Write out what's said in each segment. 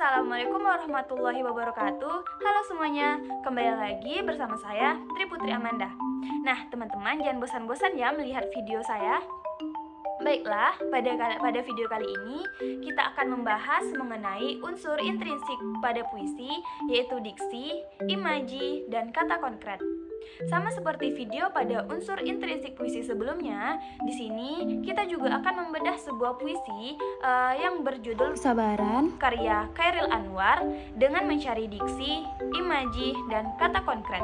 Assalamualaikum warahmatullahi wabarakatuh. Halo semuanya, kembali lagi bersama saya Tri Putri Amanda. Nah teman-teman, jangan bosan-bosan ya melihat video saya. Baiklah, pada video kali ini kita akan membahas mengenai unsur intrinsik pada puisi, yaitu diksi, imaji, dan kata konkret. Sama seperti video pada unsur intrinsik puisi sebelumnya, di sini kita juga akan membedah sebuah puisi yang berjudul Kesabaran karya Chairil Anwar dengan mencari diksi, imaji, dan kata konkret.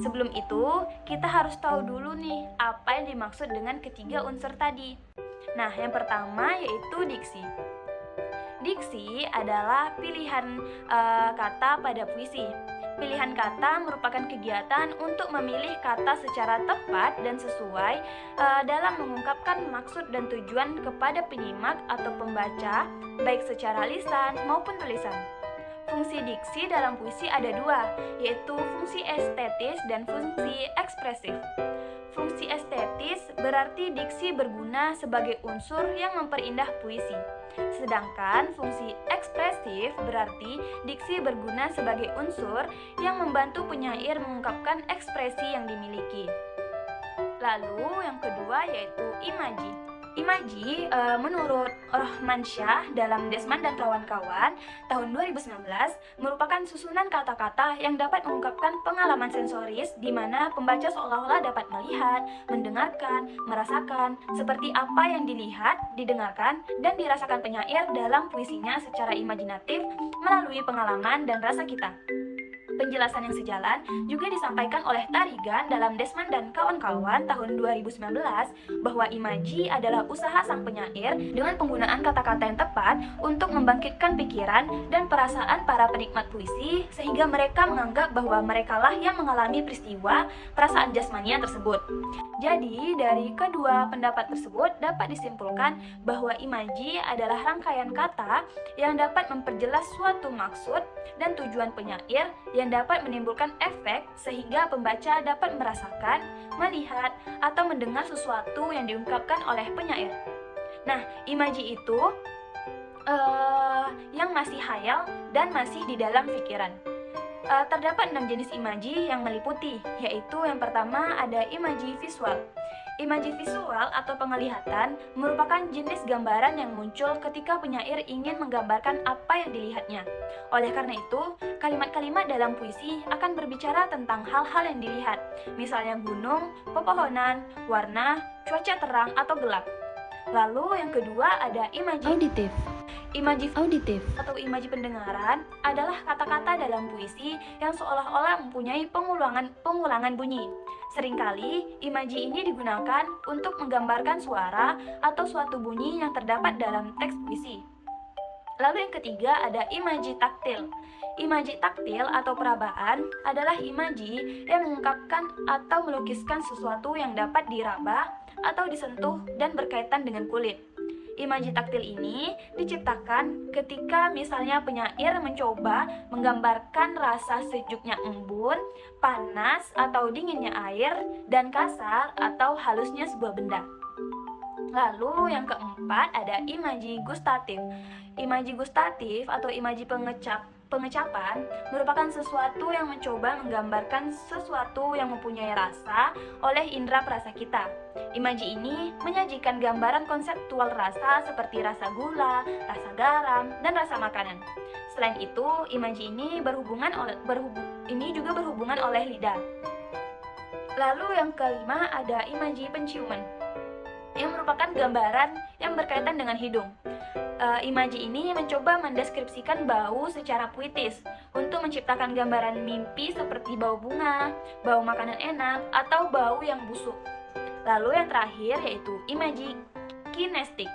Sebelum itu, kita harus tahu dulu nih apa yang dimaksud dengan ketiga unsur tadi. Nah, yang pertama yaitu diksi. Diksi adalah pilihan kata pada puisi. Pilihan kata merupakan kegiatan untuk memilih kata secara tepat dan sesuai dalam mengungkapkan maksud dan tujuan kepada penyimak atau pembaca, baik secara lisan maupun tulisan. Fungsi diksi dalam puisi ada dua, yaitu fungsi estetis dan fungsi ekspresif. Fungsi estetis berarti diksi berguna sebagai unsur yang memperindah puisi. Sedangkan fungsi ekspresif berarti diksi berguna sebagai unsur yang membantu penyair mengungkapkan ekspresi yang dimiliki. Lalu yang kedua yaitu imaji. Imaji menurut Rohmansyah dalam Desman dan Kawan-Kawan tahun 2019 merupakan susunan kata-kata yang dapat mengungkapkan pengalaman sensoris di mana pembaca seolah-olah dapat melihat, mendengarkan, merasakan seperti apa yang dilihat, didengarkan, dan dirasakan penyair dalam puisinya secara imajinatif melalui pengalaman dan rasa kita. Penjelasan yang sejalan juga disampaikan oleh Tarigan dalam Desman dan Kawan-Kawan tahun 2019 bahwa imaji adalah usaha sang penyair dengan penggunaan kata-kata yang tepat untuk membangkitkan pikiran dan perasaan para penikmat puisi sehingga mereka menganggap bahwa merekalah yang mengalami peristiwa perasaan jasmania tersebut. Jadi dari kedua pendapat tersebut dapat disimpulkan bahwa imaji adalah rangkaian kata yang dapat memperjelas suatu maksud dan tujuan penyair yang dapat menimbulkan efek sehingga pembaca dapat merasakan, melihat, atau mendengar sesuatu yang diungkapkan oleh penyair. Nah, imaji itu yang masih hayal dan masih di dalam pikiran. Terdapat 6 jenis imaji yang meliputi, yaitu yang pertama ada imaji visual. Imaji visual atau penglihatan merupakan jenis gambaran yang muncul ketika penyair ingin menggambarkan apa yang dilihatnya. Oleh karena itu, kalimat-kalimat dalam puisi akan berbicara tentang hal-hal yang dilihat, misalnya gunung, pepohonan, warna, cuaca terang atau gelap. Lalu yang kedua ada imaji auditif. Imaji auditif atau imaji pendengaran adalah kata-kata dalam puisi yang seolah-olah mempunyai pengulangan bunyi. Seringkali imaji ini digunakan untuk menggambarkan suara atau suatu bunyi yang terdapat dalam teks puisi. Lalu yang ketiga ada imaji taktil. Imaji taktil atau perabaan adalah imaji yang mengungkapkan atau melukiskan sesuatu yang dapat diraba atau disentuh dan berkaitan dengan kulit. Imaji taktil ini diciptakan ketika misalnya penyair mencoba menggambarkan rasa sejuknya embun, panas atau dinginnya air, dan kasar atau halusnya sebuah benda. Lalu yang keempat ada imaji gustatif. Imaji gustatif atau imaji pengecapan merupakan sesuatu yang mencoba menggambarkan sesuatu yang mempunyai rasa oleh indera perasa kita. Imaji ini menyajikan gambaran konseptual rasa seperti rasa gula, rasa garam, dan rasa makanan. Selain itu, imaji ini juga berhubungan oleh lidah. Lalu yang kelima ada imaji penciuman, yang merupakan gambaran yang berkaitan dengan hidung. Imaji ini mencoba mendeskripsikan bau secara puitis untuk menciptakan gambaran mimpi seperti bau bunga, bau makanan enak, atau bau yang busuk. Lalu yang terakhir yaitu imaji kinestik.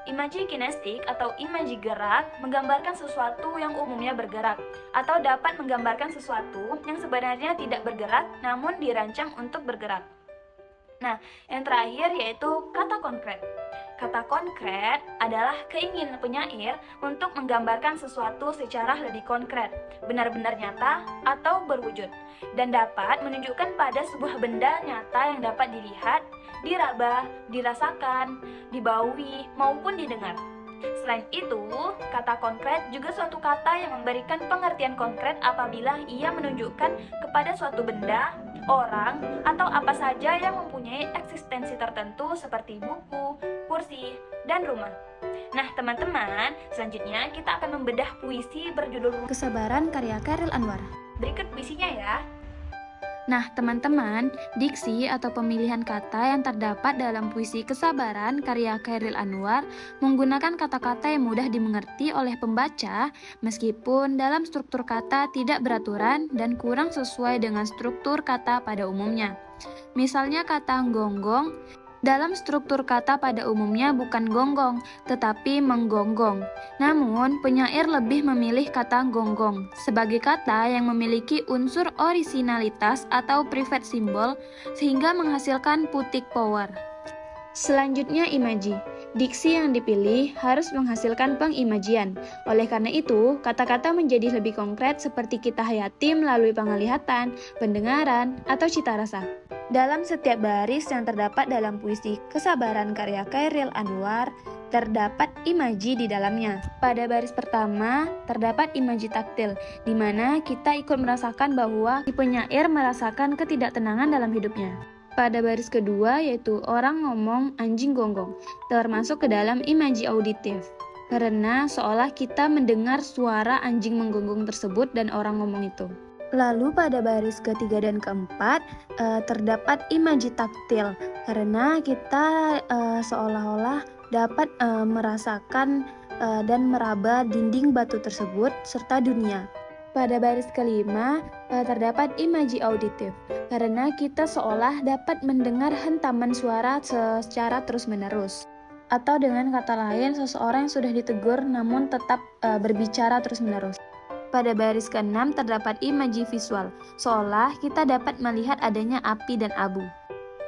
Imaji kinestik atau imaji gerak menggambarkan sesuatu yang umumnya bergerak atau dapat menggambarkan sesuatu yang sebenarnya tidak bergerak namun dirancang untuk bergerak. Nah, yang terakhir yaitu kata konkret. Kata konkret adalah keinginan penyair untuk menggambarkan sesuatu secara lebih konkret, benar-benar nyata atau berwujud, dan dapat menunjukkan pada sebuah benda nyata yang dapat dilihat, diraba, dirasakan, dibaui, maupun didengar. Selain itu, kata konkret juga suatu kata yang memberikan pengertian konkret apabila ia menunjukkan kepada suatu benda, orang, atau apa saja yang mempunyai eksistensi tertentu seperti buku, kursi, dan rumah. Nah teman-teman, selanjutnya kita akan membedah puisi berjudul Kesabaran karya Chairil Anwar. Berikut puisinya ya. Nah, teman-teman, diksi atau pemilihan kata yang terdapat dalam puisi Kesabaran karya Chairil Anwar menggunakan kata-kata yang mudah dimengerti oleh pembaca, meskipun dalam struktur kata tidak beraturan dan kurang sesuai dengan struktur kata pada umumnya. Misalnya kata gonggong, dalam struktur kata pada umumnya bukan gonggong, tetapi menggonggong. Namun, penyair lebih memilih kata gonggong sebagai kata yang memiliki unsur orisinalitas atau private symbol sehingga menghasilkan putik power. Selanjutnya imaji. Diksi yang dipilih harus menghasilkan pengimajian. Oleh karena itu, kata-kata menjadi lebih konkret seperti kita hayati melalui penglihatan, pendengaran, atau cita rasa. Dalam setiap baris yang terdapat dalam puisi Kesabaran karya Chairil Anwar, terdapat imaji di dalamnya. Pada baris pertama, terdapat imaji taktil, di mana kita ikut merasakan bahwa si penyair merasakan ketidaktenangan dalam hidupnya. Pada baris kedua, yaitu orang ngomong anjing gonggong, termasuk ke dalam imaji auditif, karena seolah kita mendengar suara anjing menggonggong tersebut dan orang ngomong itu. Lalu pada baris ketiga dan keempat, terdapat imaji taktil, karena kita seolah-olah dapat merasakan dan meraba dinding batu tersebut serta dunia. Pada baris kelima, terdapat imaji auditif, karena kita seolah dapat mendengar hentaman suara secara terus-menerus. Atau dengan kata lain, seseorang yang sudah ditegur namun tetap berbicara terus-menerus. Pada baris keenam terdapat imaji visual, seolah kita dapat melihat adanya api dan abu.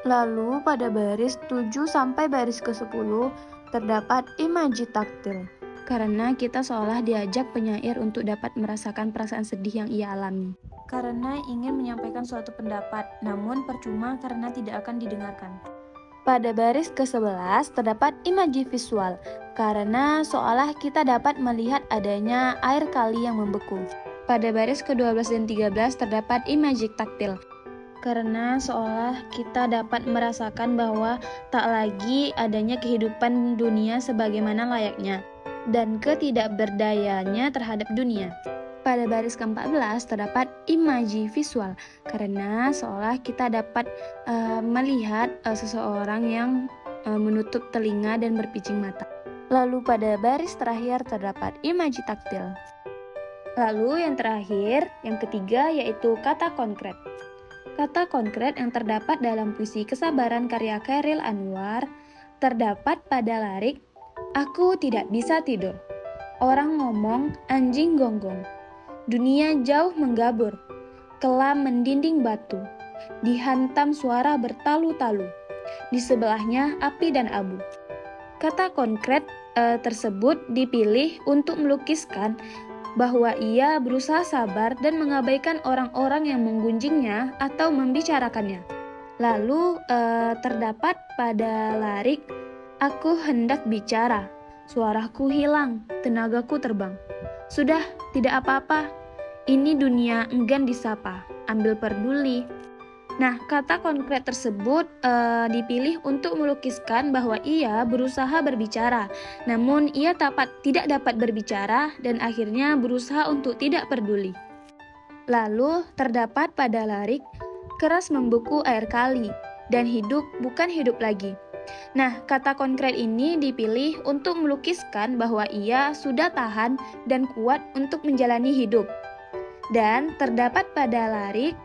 Lalu pada baris 7 sampai baris ke-10 terdapat imaji taktil, karena kita seolah diajak penyair untuk dapat merasakan perasaan sedih yang ia alami. Karena ingin menyampaikan suatu pendapat, namun percuma karena tidak akan didengarkan. Pada baris ke-11 terdapat imaji visual, karena seolah kita dapat melihat adanya air kali yang membeku. Pada baris ke-12 dan 13 terdapat imaji taktil, karena seolah kita dapat merasakan bahwa tak lagi adanya kehidupan dunia sebagaimana layaknya, dan ketidakberdayanya terhadap dunia. Pada baris ke-14 terdapat imaji visual, karena seolah kita dapat melihat seseorang yang menutup telinga dan berpicing mata. Lalu pada baris terakhir terdapat imaji taktil. Lalu yang terakhir, yang ketiga, yaitu kata konkret. Kata konkret yang terdapat dalam puisi Kesabaran karya Chairil Anwar terdapat pada lirik Aku tidak bisa tidur. Orang ngomong anjing gonggong. Dunia jauh menggabur. Kelam mendinding batu. Dihantam suara bertalu-talu. Di sebelahnya api dan abu. Kata konkret tersebut dipilih untuk melukiskan bahwa ia berusaha sabar dan mengabaikan orang-orang yang menggunjingnya atau membicarakannya. Lalu terdapat pada lirik Aku hendak bicara, suaraku hilang, tenagaku terbang. Sudah, tidak apa-apa, ini dunia enggan disapa, ambil peduli. Nah, kata konkret tersebut dipilih untuk melukiskan bahwa ia berusaha berbicara, namun ia tidak dapat berbicara dan akhirnya berusaha untuk tidak peduli. Lalu terdapat pada lirik, keras membeku air kali, dan hidup bukan hidup lagi. Nah, kata konkret ini dipilih untuk melukiskan bahwa ia sudah tahan dan kuat untuk menjalani hidup. Dan terdapat pada lirik,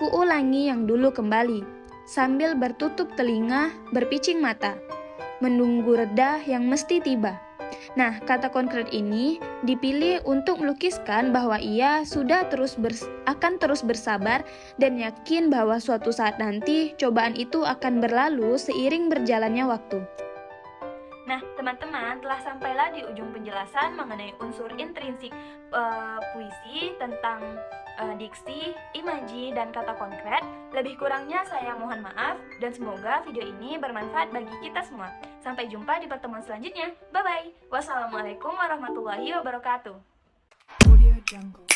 kuulangi yang dulu kembali, sambil bertutup telinga, berpicing mata, menunggu reda yang mesti tiba. Nah, kata konkret ini dipilih untuk melukiskan bahwa ia sudah akan terus bersabar dan yakin bahwa suatu saat nanti cobaan itu akan berlalu seiring berjalannya waktu. Nah, teman-teman telah sampailah di ujung penjelasan mengenai unsur intrinsik puisi tentang diksi, imaji, dan kata konkret. Lebih kurangnya saya mohon maaf dan semoga video ini bermanfaat bagi kita semua. Sampai jumpa di pertemuan selanjutnya. Bye-bye. Wassalamualaikum warahmatullahi wabarakatuh. Audio Jungle.